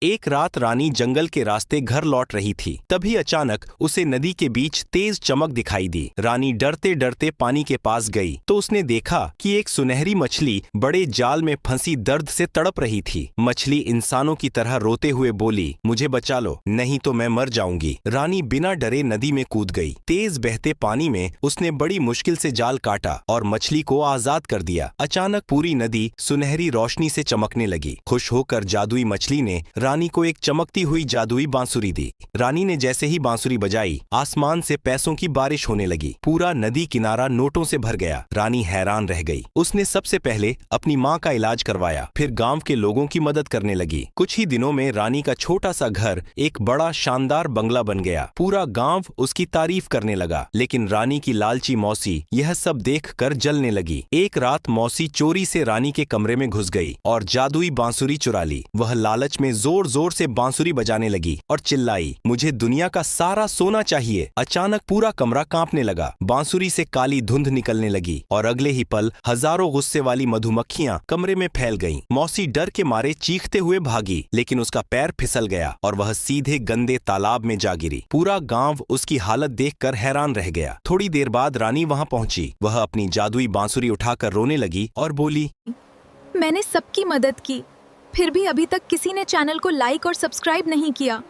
एक रात रानी जंगल के रास्ते घर लौट रही थी। तभी अचानक उसे नदी के बीच तेज चमक दिखाई दी। रानी डरते डरते पानी के पास गई तो उसने देखा कि एक सुनहरी मछली बड़े जाल में फंसी दर्द से तड़प रही थी। मछली इंसानों की तरह रोते हुए बोली, मुझे बचा लो, नहीं तो मैं मर जाऊंगी। रानी बिना डरे नदी में कूद गई। तेज बहते पानी में उसने बड़ी मुश्किल से जाल काटा और मछली को आजाद कर दिया। अचानक पूरी नदी सुनहरी रोशनी से चमकने लगी। खुश होकर जादुई मछली ने रानी को एक चमकती हुई जादुई बांसुरी दी। रानी ने जैसे ही बांसुरी बजाई, आसमान से पैसों की बारिश होने लगी। पूरा नदी किनारा नोटों से भर गया। रानी हैरान रह गई। उसने सबसे पहले अपनी माँ का इलाज करवाया, फिर गांव के लोगों की मदद करने लगी। कुछ ही दिनों में रानी का छोटा सा घर एक बड़ा शानदार बंगला बन गया। पूरा गांव उसकी तारीफ करने लगा। लेकिन रानी की लालची मौसी यह सब देखकर जलने लगी। एक रात मौसी चोरी से रानी के कमरे में घुस गई और जादुई बांसुरी चुरा ली। वह लालच में जोर जोर से बांसुरी बजाने लगी और चिल्लाई, मुझे दुनिया का सारा सोना चाहिए। अचानक पूरा कमरा कांपने लगा। बांसुरी से काली धुंध निकलने लगी और अगले ही पल हजारों गुस्से वाली मधुमक्खियां कमरे में फैल गईं। मौसी डर के मारे चीखते हुए भागी, लेकिन उसका पैर फिसल गया और वह सीधे गंदे तालाब में जा गिरी। पूरा गांव उसकी हालत देखकर हैरान रह गया। थोड़ी देर बाद रानी वहां पहुंची। वह अपनी जादुई बांसुरी उठाकर रोने लगी और बोली, मैंने सबकी मदद की, फिर भी अभी तक किसी ने चैनल को लाइक और सब्सक्राइब नहीं किया।